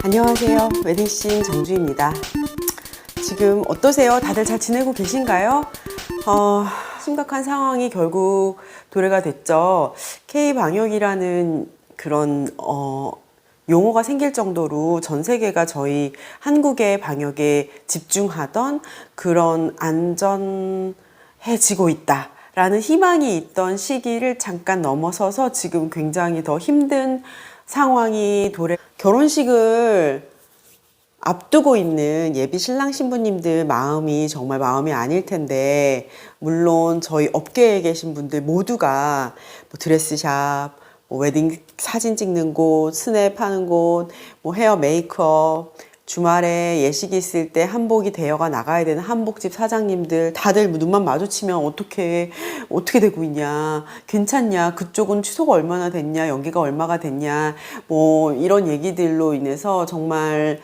안녕하세요. 웨딩씬 정주입니다. 지금 어떠세요? 다들 잘 지내고 계신가요? 심각한 상황이 결국 도래가 됐죠. K-방역이라는 그런 용어가 생길 정도로 전 세계가 저희 한국의 방역에 집중하던 그런 안전해지고 있다 라는 희망이 있던 시기를 잠깐 넘어서서 지금 굉장히 더 힘든 상황이 결혼식을 앞두고 있는 예비 신랑 신부님들 마음이 정말 마음이 아닐 텐데, 물론 저희 업계에 계신 분들 모두가 뭐 드레스샵, 뭐 웨딩 사진 찍는 곳, 스냅 하는 곳, 뭐 헤어 메이크업, 주말에 예식이 있을 때 한복이 대여가 나가야 되는 한복집 사장님들 다들 눈만 마주치면 어떻게 되고 있냐, 괜찮냐, 그쪽은 취소가 얼마나 됐냐, 연기가 얼마가 됐냐, 뭐 이런 얘기들로 인해서 정말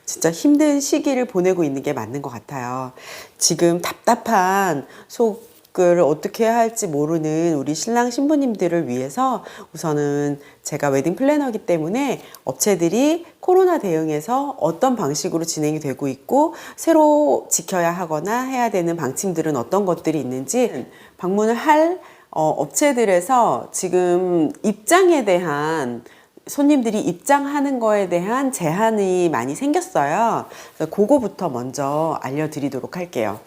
진짜 힘든 시기를 보내고 있는 게 맞는 것 같아요. 지금 답답한 속을 어떻게 해야 할지 모르는 우리 신랑 신부님들을 위해서 우선은 제가 웨딩 플래너이기 때문에 업체들이 코로나 대응에서 어떤 방식으로 진행이 되고 있고 새로 지켜야 하거나 해야 되는 방침들은 어떤 것들이 있는지 방문을 할 업체들에서 지금 입장에 대한 손님들이 입장하는 거에 대한 제한이 많이 생겼어요. 그래서 그거부터 먼저 알려드리도록 할게요.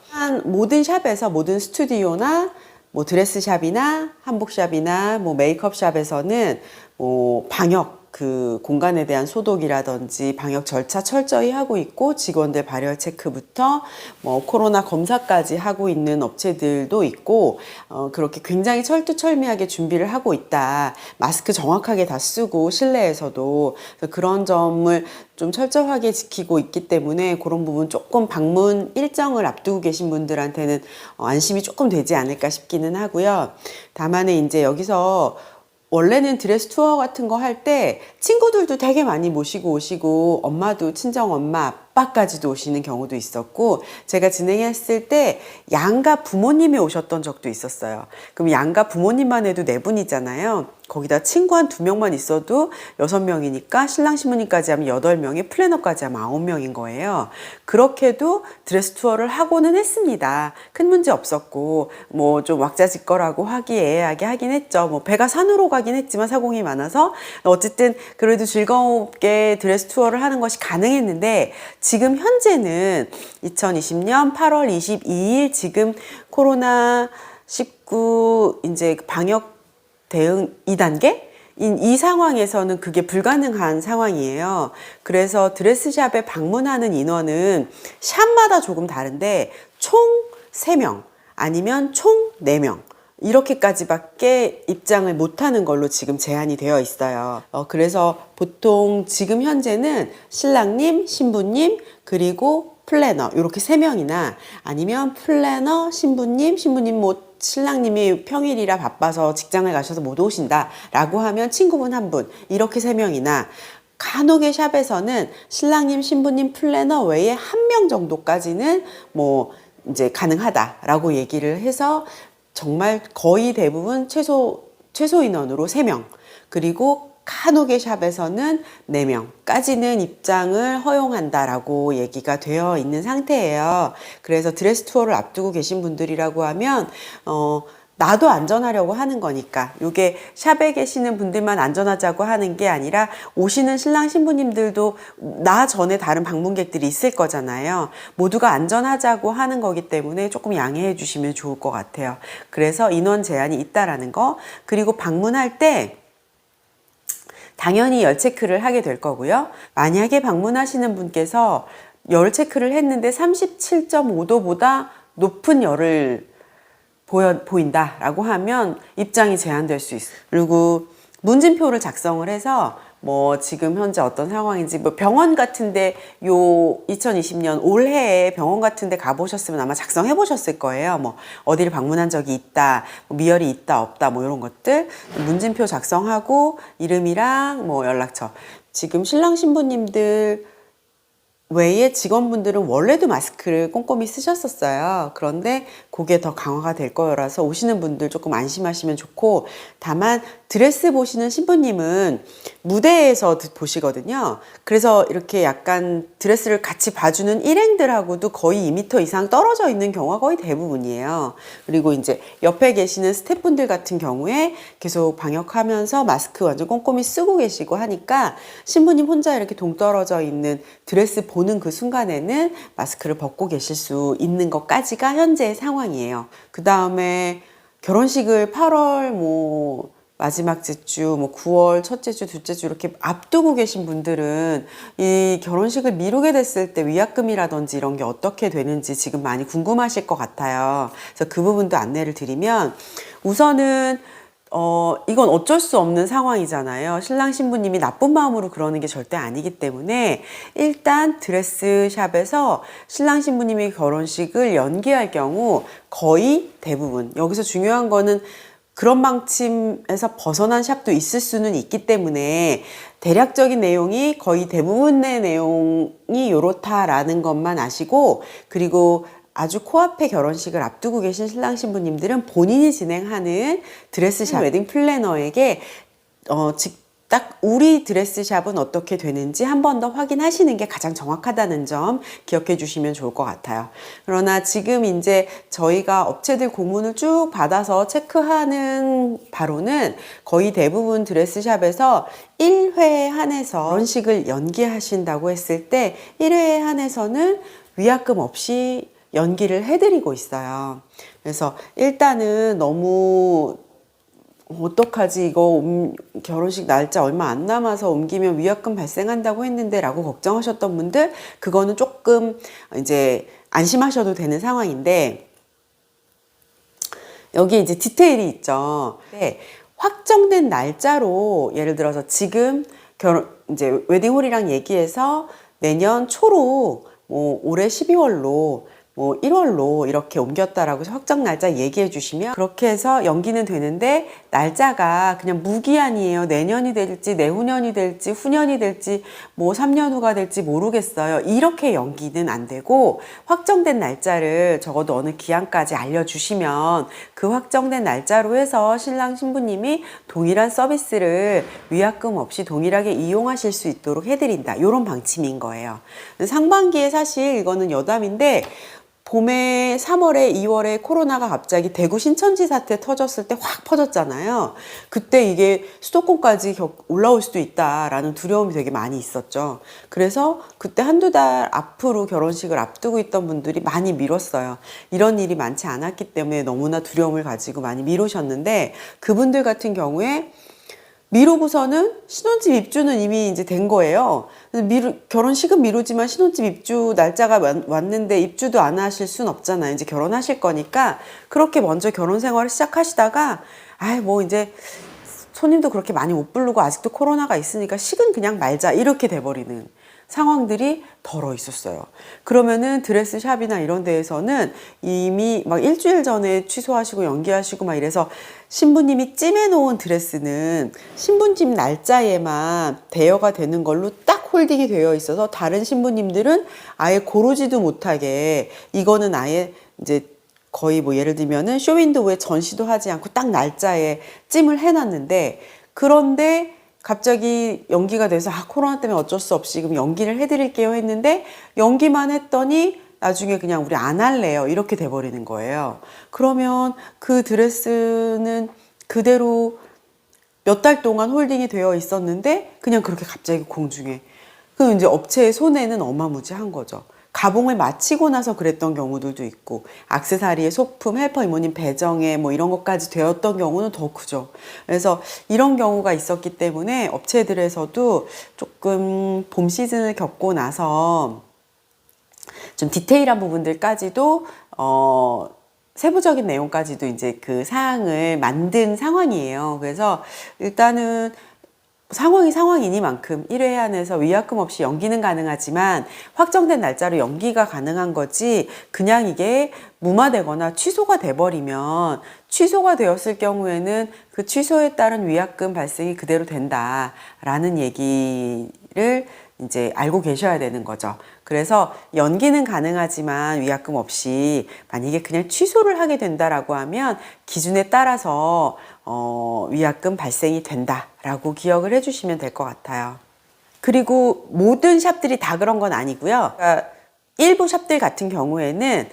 모든 샵에서, 모든 스튜디오나 뭐 드레스샵이나 한복샵이나 뭐 메이크업샵에서는 뭐 방역 그 공간에 대한 소독이라든지 방역 절차 철저히 하고 있고, 직원들 발열 체크부터 뭐 코로나 검사까지 하고 있는 업체들도 있고, 그렇게 굉장히 철두철미하게 준비를 하고 있다. 마스크 정확하게 다 쓰고 실내에서도 그런 점을 좀 철저하게 지키고 있기 때문에 그런 부분 조금 방문 일정을 앞두고 계신 분들한테는 안심이 조금 되지 않을까 싶기는 하고요. 다만에 이제 여기서 원래는 드레스 투어 같은 거 할 때 친구들도 되게 많이 모시고 오시고, 엄마도 친정 엄마 아빠까지도 오시는 경우도 있었고, 제가 진행했을 때 양가 부모님이 오셨던 적도 있었어요. 그럼 양가 부모님만 해도 4분이잖아요. 거기다 친구 한 2명만 있어도 6명이니까 신랑 신부님까지 하면 8명에 플래너까지 하면 9명인 거예요. 그렇게도 드레스 투어를 하고는 했습니다. 큰 문제 없었고, 뭐 좀 왁자지껄하고 화기애애하게 하긴 했죠. 뭐 배가 산으로 가긴 했지만 사공이 많아서 어쨌든 그래도 즐겁게 드레스 투어를 하는 것이 가능했는데, 지금 현재는 2020년 8월 22일 지금 코로나19 이제 방역 대응 2단계? 이 상황에서는 그게 불가능한 상황이에요. 그래서 드레스샵에 방문하는 인원은 샵마다 조금 다른데 총 3명 아니면 총 4명 이렇게까지밖에 입장을 못하는 걸로 지금 제한이 되어 있어요. 그래서 보통 지금 현재는 신랑님, 신부님, 그리고 플래너 이렇게 3명이나, 아니면 플래너, 신부님 뭐 신랑님이 평일이라 바빠서 직장을 가셔서 못 오신다 라고 하면 친구분 1분, 이렇게 3명이나, 간혹의 샵에서는 신랑님, 신부님, 플래너 외에 1명 정도까지는 뭐 이제 가능하다라고 얘기를 해서 정말 거의 대부분 최소 인원으로 3명, 그리고 간혹의 샵에서는 4명까지는 입장을 허용한다라고 얘기가 되어 있는 상태예요. 그래서 드레스 투어를 앞두고 계신 분들이라고 하면 나도 안전하려고 하는 거니까, 이게 샵에 계시는 분들만 안전하자고 하는 게 아니라 오시는 신랑 신부님들도 나 전에 다른 방문객들이 있을 거잖아요. 모두가 안전하자고 하는 거기 때문에 조금 양해해 주시면 좋을 것 같아요. 그래서 인원 제한이 있다라는 거, 그리고 방문할 때 당연히 열 체크를 하게 될 거고요. 만약에 방문하시는 분께서 열 체크를 했는데 37.5도보다 높은 열을 보인다라고 하면 입장이 제한될 수 있어요. 그리고 문진표를 작성을 해서 뭐 지금 현재 어떤 상황인지, 뭐 병원 같은데 요 2020년 올해에 병원 같은데 가보셨으면 아마 작성해 보셨을 거예요. 뭐 어디를 방문한 적이 있다, 뭐 미열이 있다 없다, 뭐 이런 것들 문진표 작성하고 이름이랑 뭐 연락처. 지금 신랑 신부님들 외에 직원분들은 원래도 마스크를 꼼꼼히 쓰셨었어요. 그런데 그게 더 강화가 될 거라서 오시는 분들 조금 안심하시면 좋고, 다만 드레스 보시는 신부님은 무대에서 보시거든요. 그래서 이렇게 약간 드레스를 같이 봐주는 일행들하고도 거의 2m 이상 떨어져 있는 경우가 거의 대부분이에요. 그리고 이제 옆에 계시는 스태프분들 같은 경우에 계속 방역하면서 마스크 완전 꼼꼼히 쓰고 계시고 하니까 신부님 혼자 이렇게 동떨어져 있는 드레스 보는 그 순간에는 마스크를 벗고 계실 수 있는 것까지가 현재의 상황이에요. 그 다음에 결혼식을 8월 마지막 주, 9월 첫째 주, 둘째 주 이렇게 앞두고 계신 분들은 이 결혼식을 미루게 됐을 때 위약금이라든지 이런 게 어떻게 되는지 지금 많이 궁금하실 것 같아요. 그래서 그 부분도 안내를 드리면, 우선은 이건 어쩔 수 없는 상황이잖아요. 신랑 신부님이 나쁜 마음으로 그러는 게 절대 아니기 때문에 일단 드레스샵에서 신랑 신부님이 결혼식을 연기할 경우 거의 대부분, 여기서 중요한 거는 그런 방침에서 벗어난 샵도 있을 수는 있기 때문에 대략적인 내용이 거의 대부분의 내용이 요렇다라는 것만 아시고, 그리고 아주 코앞에 결혼식을 앞두고 계신 신랑 신부님들은 본인이 진행하는 드레스샵 웨딩 플래너에게 딱 우리 드레스샵은 어떻게 되는지 한 번 더 확인하시는 게 가장 정확하다는 점 기억해 주시면 좋을 것 같아요. 그러나 지금 이제 저희가 업체들 공문을 쭉 받아서 체크하는 바로는 거의 대부분 드레스샵에서 1회에 한해서 결혼식을 연기하신다고 했을 때 1회에 한해서는 위약금 없이 연기를 해드리고 있어요. 그래서 일단은 너무 어떡하지, 이거 결혼식 날짜 얼마 안 남아서 옮기면 위약금 발생한다고 했는데 라고 걱정하셨던 분들, 그거는 조금 이제 안심하셔도 되는 상황인데, 여기 이제 디테일이 있죠. 네, 확정된 날짜로, 예를 들어서 지금 이제 웨딩홀이랑 얘기해서 내년 초로 올해 12월로 1월로 이렇게 옮겼다라고 확정 날짜 얘기해 주시면 그렇게 해서 연기는 되는데, 날짜가 그냥 무기한이에요. 내년이 될지 내후년이 될지 후년이 될지 3년 후가 될지 모르겠어요. 이렇게 연기는 안 되고, 확정된 날짜를 적어도 어느 기한까지 알려주시면 그 확정된 날짜로 해서 신랑 신부님이 동일한 서비스를 위약금 없이 동일하게 이용하실 수 있도록 해드린다, 이런 방침인 거예요. 상반기에 사실 이거는 여담인데, 봄에 3월에 2월에 코로나가 갑자기 대구 신천지 사태 터졌을 때 확 퍼졌잖아요. 그때 이게 수도권까지 올라올 수도 있다라는 두려움이 되게 많이 있었죠. 그래서 그때 한두 달 앞으로 결혼식을 앞두고 있던 분들이 많이 미뤘어요. 이런 일이 많지 않았기 때문에 너무나 두려움을 가지고 많이 미루셨는데, 그분들 같은 경우에 미루고서는 신혼집 입주는 이미 이제 된 거예요. 결혼식은 미루지만 신혼집 입주 날짜가 왔는데 입주도 안 하실 순 없잖아요. 이제 결혼하실 거니까 그렇게 먼저 결혼 생활을 시작하시다가 이제 손님도 그렇게 많이 못 부르고 아직도 코로나가 있으니까 식은 그냥 말자, 이렇게 돼버리는 상황들이 덜어 있었어요. 그러면은 드레스샵이나 이런 데에서는 이미 막 일주일 전에 취소하시고 연기하시고 막 이래서, 신부님이 찜해놓은 드레스는 신부집 날짜에만 대여가 되는 걸로 딱 홀딩이 되어 있어서 다른 신부님들은 아예 고르지도 못하게, 이거는 아예 이제 거의 예를 들면은 쇼윈도우에 전시도 하지 않고 딱 날짜에 찜을 해놨는데, 그런데 갑자기 연기가 돼서 코로나 때문에 어쩔 수 없이 그럼 연기를 해드릴게요 했는데, 연기만 했더니 나중에 그냥 우리 안 할래요, 이렇게 돼버리는 거예요. 그러면 그 드레스는 그대로 몇 달 동안 홀딩이 되어 있었는데 그냥 그렇게 갑자기 공중에, 그럼 이제 업체의 손해는 어마무지한 거죠. 가봉을 마치고 나서 그랬던 경우들도 있고, 액세서리의 소품, 헬퍼 이모님 배정에 이런 것까지 되었던 경우는 더 크죠. 그래서 이런 경우가 있었기 때문에 업체들에서도 조금 봄 시즌을 겪고 나서 좀 디테일한 부분들까지도 세부적인 내용까지도 이제 그 사항을 만든 상황이에요. 그래서 일단은 상황이 상황이니만큼 1회 안에서 위약금 없이 연기는 가능하지만 확정된 날짜로 연기가 가능한 거지, 그냥 이게 무마되거나 취소가 돼버리면, 취소가 되었을 경우에는 그 취소에 따른 위약금 발생이 그대로 된다라는 얘기 있는지를 이제 알고 계셔야 되는 거죠. 그래서 연기는 가능하지만 위약금 없이 만약에 그냥 취소를 하게 된다라고 하면 기준에 따라서 위약금 발생이 된다라고 기억을 해주시면 될 것 같아요. 그리고 모든 샵들이 다 그런 건 아니고요. 그러니까 일부 샵들 같은 경우에는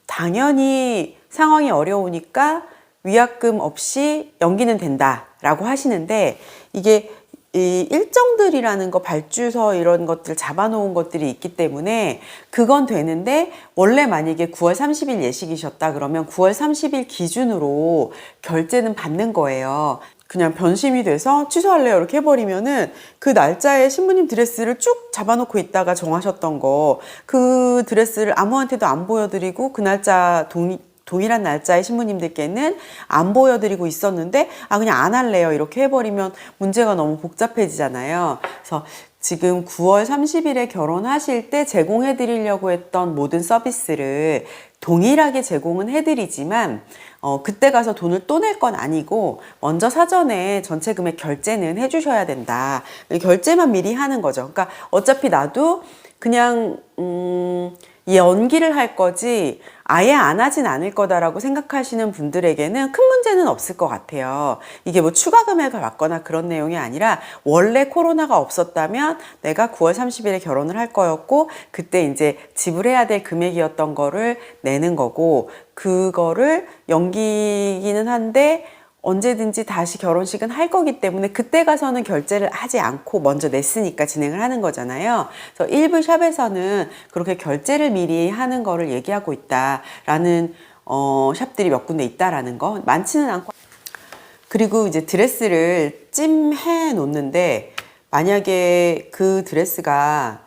당연히 상황이 어려우니까 위약금 없이 연기는 된다라고 하시는데, 이게 이 일정들이라는 거, 발주서 이런 것들 잡아놓은 것들이 있기 때문에 그건 되는데, 원래 만약에 9월 30일 예식이셨다 그러면 9월 30일 기준으로 결제는 받는 거예요. 그냥 변심이 돼서 취소할래요 이렇게 해버리면은 그 날짜에 신부님 드레스를 쭉 잡아놓고 있다가 정하셨던 거, 그 드레스를 아무한테도 안 보여드리고 그 날짜 동일한 날짜에 신부님들께는 안 보여드리고 있었는데 그냥 안 할래요 이렇게 해버리면 문제가 너무 복잡해지잖아요. 그래서 지금 9월 30일에 결혼하실 때 제공해 드리려고 했던 모든 서비스를 동일하게 제공은 해드리지만 그때 가서 돈을 또 낼 건 아니고 먼저 사전에 전체 금액 결제는 해주셔야 된다. 결제만 미리 하는 거죠. 그러니까 어차피 나도 그냥 연기를 할 거지 아예 안 하진 않을 거다라고 생각하시는 분들에게는 큰 문제는 없을 것 같아요. 이게 뭐 추가 금액을 받거나 그런 내용이 아니라 원래 코로나가 없었다면 내가 9월 30일에 결혼을 할 거였고 그때 이제 지불해야 될 금액이었던 거를 내는 거고, 그거를 연기기는 한데 언제든지 다시 결혼식은 할 거기 때문에 그때 가서는 결제를 하지 않고 먼저 냈으니까 진행을 하는 거잖아요. 그래서 일부 샵에서는 그렇게 결제를 미리 하는 거를 얘기하고 있다라는 샵들이 몇 군데 있다라는 거, 많지는 않고. 그리고 이제 드레스를 찜해 놓는데 만약에 그 드레스가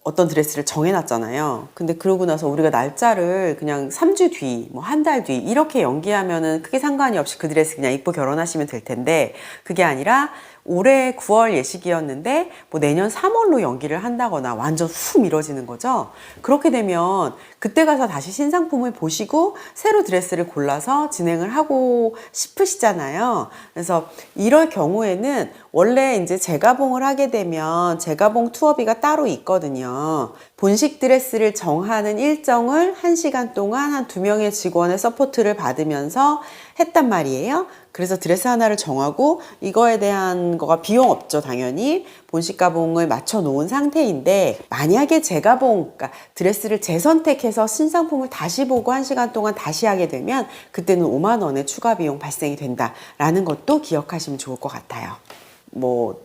어떤 드레스를 정해놨잖아요. 근데 그러고 나서 우리가 날짜를 그냥 3주 뒤, 뭐 한 달 뒤 이렇게 연기하면은 크게 상관이 없이 그 드레스 그냥 입고 결혼하시면 될 텐데, 그게 아니라 올해 9월 예식이었는데 뭐 내년 3월로 연기를 한다거나 완전 훅 미뤄지는 거죠. 그렇게 되면 그때 가서 다시 신상품을 보시고 새로 드레스를 골라서 진행을 하고 싶으시잖아요. 그래서 이럴 경우에는 원래 이제 재가봉을 하게 되면 재가봉 투어비가 따로 있거든요. 본식 드레스를 정하는 일정을 1시간 동안 한 2명의 직원의 서포트를 받으면서 했단 말이에요. 그래서 드레스 하나를 정하고 이거에 대한 거가 비용 없죠, 당연히. 본식 가봉을 맞춰 놓은 상태인데, 만약에 재가봉, 그러니까 드레스를 재선택해서 신상품을 다시 보고 1시간 동안 다시 하게 되면 그때는 5만 원의 추가 비용 발생이 된다라는 것도 기억하시면 좋을 것 같아요. 뭐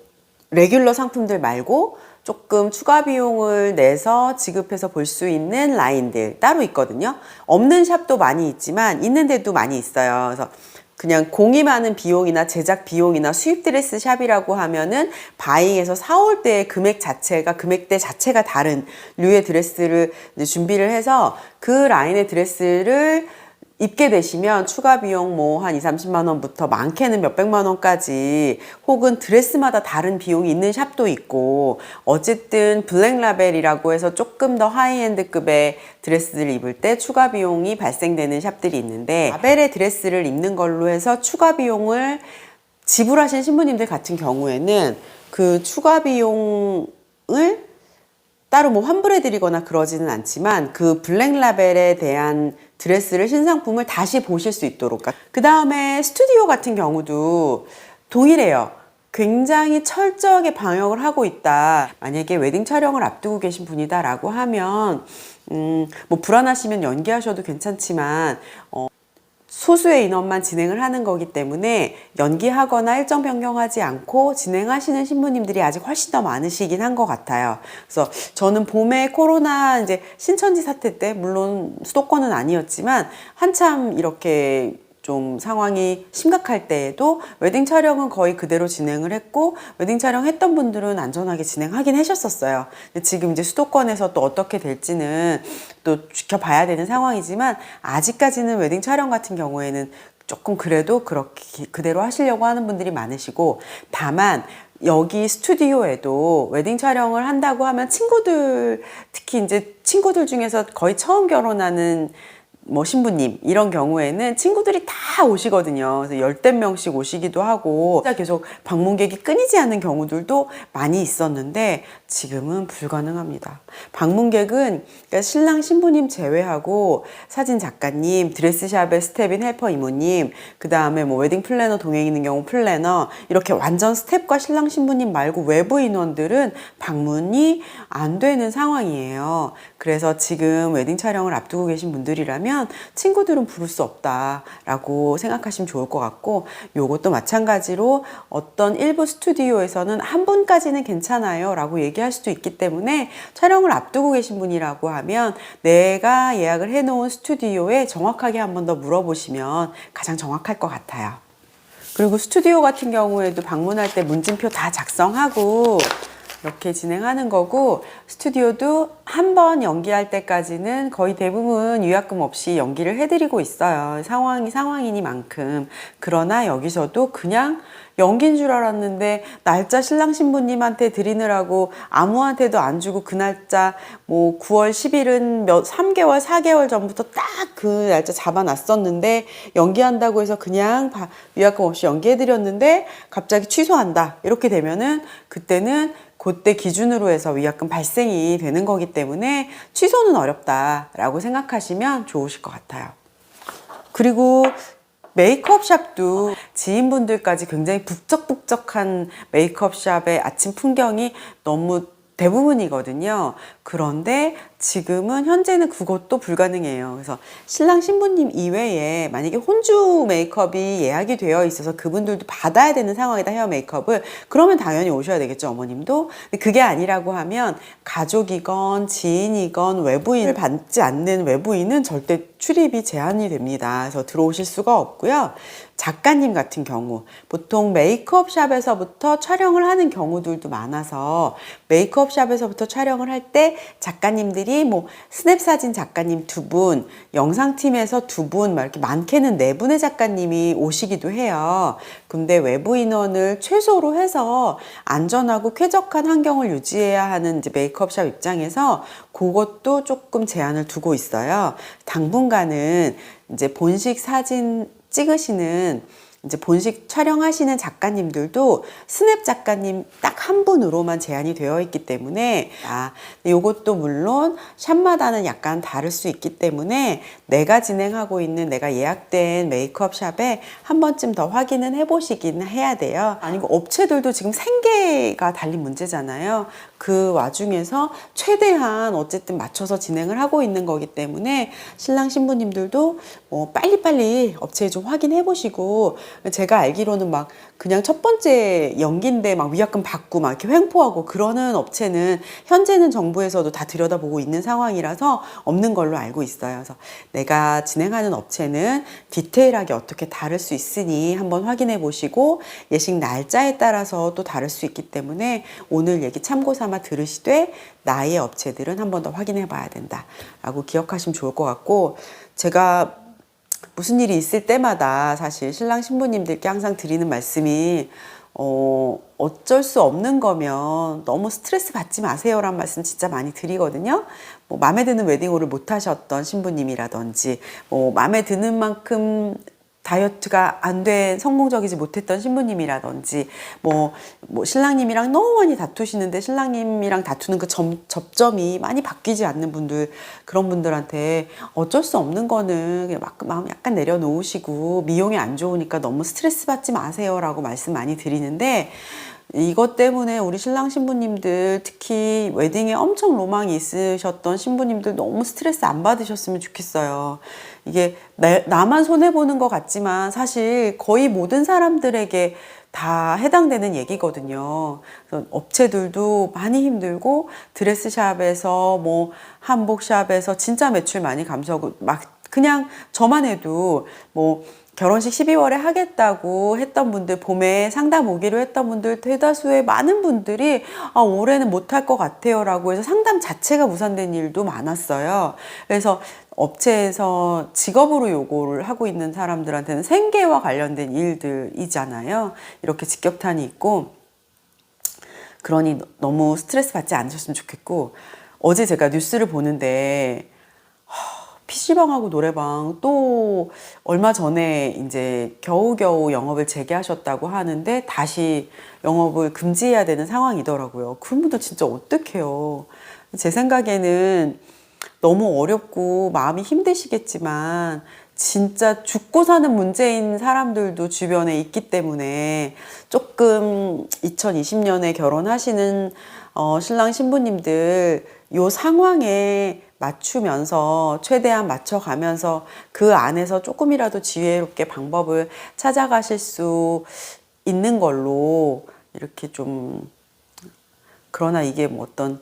레귤러 상품들 말고 조금 추가 비용을 내서 지급해서 볼 수 있는 라인들 따로 있거든요. 없는 샵도 많이 있지만 있는 데도 많이 있어요. 그래서 그냥 공임하는 비용이나 제작 비용이나 수입 드레스 샵이라고 하면은 바잉에서 사올 때의 금액대 자체가 다른 류의 드레스를 이제 준비를 해서 그 라인의 드레스를 입게 되시면 추가 비용 뭐 한 20-30만 원부터 많게는 몇백만 원까지, 혹은 드레스마다 다른 비용이 있는 샵도 있고, 어쨌든 블랙라벨이라고 해서 조금 더 하이엔드급의 드레스를 입을 때 추가 비용이 발생되는 샵들이 있는데, 라벨의 드레스를 입는 걸로 해서 추가 비용을 지불하신 신부님들 같은 경우에는 그 추가 비용을 따로 뭐 환불해 드리거나 그러지는 않지만 그 블랙라벨에 대한 드레스를, 신상품을 다시 보실 수 있도록. 그 다음에 스튜디오 같은 경우도 동일해요. 굉장히 철저하게 방역을 하고 있다. 만약에 웨딩 촬영을 앞두고 계신 분이다 라고 하면 뭐 불안하시면 연기하셔도 괜찮지만 소수의 인원만 진행을 하는 거기 때문에 연기하거나 일정 변경하지 않고 진행하시는 신부님들이 아직 훨씬 더 많으시긴 한 것 같아요. 그래서 저는 봄에 코로나 이제 신천지 사태 때, 물론 수도권은 아니었지만 한참 이렇게 좀 상황이 심각할 때에도 웨딩 촬영은 거의 그대로 진행을 했고, 웨딩 촬영 했던 분들은 안전하게 진행하긴 하셨었어요. 근데 지금 이제 수도권에서 또 어떻게 될지는 또 지켜봐야 되는 상황이지만, 아직까지는 웨딩 촬영 같은 경우에는 조금 그래도 그렇게 그대로 하시려고 하는 분들이 많으시고, 다만 여기 스튜디오에도 웨딩 촬영을 한다고 하면 친구들, 특히 이제 친구들 중에서 거의 처음 결혼하는 뭐 신부님 이런 경우에는 친구들이 다 오시거든요. 그래서 열댓 명씩 오시기도 하고 진짜 계속 방문객이 끊이지 않는 경우들도 많이 있었는데 지금은 불가능합니다. 방문객은 그러니까 신랑 신부님 제외하고 사진 작가님, 드레스샵의 스텝인 헬퍼 이모님, 그 다음에 뭐 웨딩 플래너 동행 있는 경우 플래너 이렇게 완전 스텝과 신랑 신부님 말고 외부 인원들은 방문이 안 되는 상황이에요. 그래서 지금 웨딩 촬영을 앞두고 계신 분들이라면 친구들은 부를 수 없다라고 생각하시면 좋을 것 같고, 요것도 마찬가지로 어떤 일부 스튜디오에서는 한 분까지는 괜찮아요 라고 얘기할 수도 있기 때문에 촬영을 앞두고 계신 분이라고 하면 내가 예약을 해놓은 스튜디오에 정확하게 한 번 더 물어보시면 가장 정확할 것 같아요. 그리고 스튜디오 같은 경우에도 방문할 때 문진표 다 작성하고 이렇게 진행하는 거고, 스튜디오도 한 번 연기할 때까지는 거의 대부분 위약금 없이 연기를 해드리고 있어요. 상황이니만큼. 그러나 여기서도 그냥 연기인 줄 알았는데 날짜 신랑 신부님한테 드리느라고 아무한테도 안 주고 그 날짜 뭐 9월 10일은 3개월 4개월 전부터 딱 그 날짜 잡아놨었는데 연기한다고 해서 그냥 위약금 없이 연기해드렸는데 갑자기 취소한다 이렇게 되면은 그때는 그때 기준으로 해서 위약금 발생이 되는 거기 때문에 취소는 어렵다라고 생각하시면 좋으실 것 같아요. 그리고 메이크업 샵도 지인분들까지 굉장히 북적북적한 메이크업 샵의 아침 풍경이 너무 대부분이거든요. 그런데 지금은 현재는 그것도 불가능해요. 그래서 신랑 신부님 이외에 만약에 혼주 메이크업이 예약이 되어 있어서 그분들도 받아야 되는 상황이다, 헤어 메이크업을, 그러면 당연히 오셔야 되겠죠, 어머님도. 근데 그게 아니라고 하면 가족이건 지인이건 외부인을 받지 않는 외부인은 절대 출입이 제한이 됩니다. 그래서 들어오실 수가 없고요. 작가님 같은 경우 보통 메이크업 샵에서부터 촬영을 하는 경우들도 많아서 메이크업 샵에서부터 촬영을 할 때 작가님들이 뭐 스냅 사진 작가님 2분, 영상팀에서 2분, 막 이렇게 많게는 4분의 작가님이 오시기도 해요. 근데 외부 인원을 최소로 해서 안전하고 쾌적한 환경을 유지해야 하는 이제 메이크업 샵 입장에서 그것도 조금 제한을 두고 있어요. 당분간은 이제 본식 사진 찍으시는 이제 본식 촬영하시는 작가님들도 스냅 작가님 딱 한 분으로만 제한이 되어 있기 때문에 요것도 물론 샵마다는 약간 다를 수 있기 때문에 내가 진행하고 있는 내가 예약된 메이크업 샵에 한 번쯤 더 확인은 해보시긴 해야 돼요. 아니고 업체들도 지금 생계가 달린 문제잖아요. 그 와중에서 최대한 어쨌든 맞춰서 진행을 하고 있는 거기 때문에 신랑 신부님들도 뭐 빨리빨리 업체에 좀 확인해 보시고, 제가 알기로는 막 그냥 첫 번째 연기인데 막 위약금 받고 막 이렇게 횡포하고 그러는 업체는 현재는 정부에서도 다 들여다보고 있는 상황이라서 없는 걸로 알고 있어요. 그래서 내가 진행하는 업체는 디테일하게 어떻게 다를 수 있으니 한번 확인해 보시고, 예식 날짜에 따라서 또 다를 수 있기 때문에 오늘 얘기 참고 삼아 들으시되 나의 업체들은 한 번 더 확인해 봐야 된다 라고 기억하시면 좋을 것 같고, 제가 무슨 일이 있을 때마다 사실 신랑 신부님들께 항상 드리는 말씀이 어쩔 수 없는 거면 너무 스트레스 받지 마세요라는 말씀 진짜 많이 드리거든요. 뭐 마음에 드는 웨딩홀을 못 하셨던 신부님이라든지, 뭐 마음에 드는 만큼 다이어트가 안 된 성공적이지 못했던 신부님이라든지, 뭐 신랑님이랑 너무 많이 다투시는데 신랑님이랑 다투는 그 접점이 많이 바뀌지 않는 분들, 그런 분들한테 어쩔 수 없는 거는 그냥 마음 약간 내려놓으시고 미용이 안 좋으니까 너무 스트레스 받지 마세요라고 말씀 많이 드리는데, 이것 때문에 우리 신랑 신부님들, 특히 웨딩에 엄청 로망이 있으셨던 신부님들 너무 스트레스 안 받으셨으면 좋겠어요. 이게 나만 손해보는 것 같지만 사실 거의 모든 사람들에게 다 해당되는 얘기거든요. 그래서 업체들도 많이 힘들고, 드레스샵에서 뭐 한복샵에서 진짜 매출 많이 감소하고, 막 그냥 저만 해도 뭐 결혼식 12월에 하겠다고 했던 분들, 봄에 상담 오기로 했던 분들 대다수의 많은 분들이 올해는 못할 것 같아요 라고 해서 상담 자체가 무산된 일도 많았어요. 그래서 업체에서 직업으로 요구를 하고 있는 사람들한테는 생계와 관련된 일들이잖아요. 이렇게 직격탄이 있고, 그러니 너무 스트레스 받지 않으셨으면 좋겠고, 어제 제가 뉴스를 보는데 PC방하고 노래방 또 얼마 전에 이제 겨우겨우 영업을 재개하셨다고 하는데 다시 영업을 금지해야 되는 상황이더라고요. 그런 분들 진짜 어떡해요. 제 생각에는 너무 어렵고 마음이 힘드시겠지만 진짜 죽고 사는 문제인 사람들도 주변에 있기 때문에 조금 2020년에 결혼하시는 신랑 신부님들 요 상황에 맞추면서 최대한 맞춰가면서 그 안에서 조금이라도 지혜롭게 방법을 찾아가실 수 있는 걸로 이렇게 좀 그러나 이게 뭐 어떤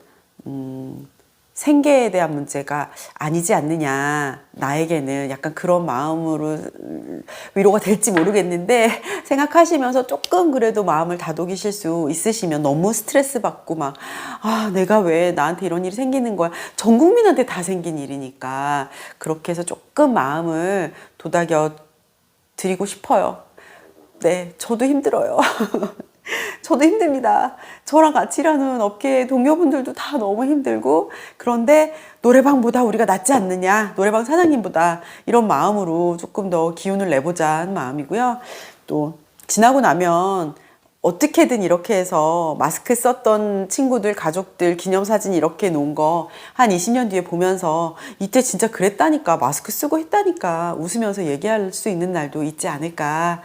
생계에 대한 문제가 아니지 않느냐 나에게는 약간 그런 마음으로 위로가 될지 모르겠는데 생각하시면서 조금 그래도 마음을 다독이실 수 있으시면 너무 스트레스 받고 막 내가 왜 나한테 이런 일이 생기는 거야 전 국민한테 다 생긴 일이니까 그렇게 해서 조금 마음을 도닥여 드리고 싶어요. 네, 저도 힘들어요. 저도 힘듭니다. 저랑 같이 일하는 업계 동료분들도 다 너무 힘들고 그런데 노래방보다 우리가 낫지 않느냐 노래방 사장님보다 이런 마음으로 조금 더 기운을 내보자 하는 마음이고요. 또 지나고 나면 어떻게든 이렇게 해서 마스크 썼던 친구들 가족들 기념사진 이렇게 놓은 거 한 20년 뒤에 보면서 이때 진짜 그랬다니까 마스크 쓰고 했다니까 웃으면서 얘기할 수 있는 날도 있지 않을까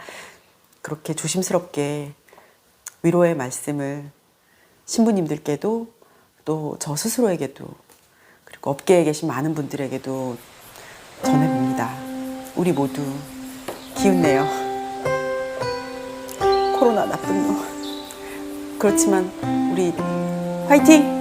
그렇게 조심스럽게 위로의 말씀을 신부님들께도 또 저 스스로에게도 그리고 업계에 계신 많은 분들에게도 전해봅니다. 우리 모두 기운내요. 코로나 나쁜 놈. 그렇지만 우리 화이팅!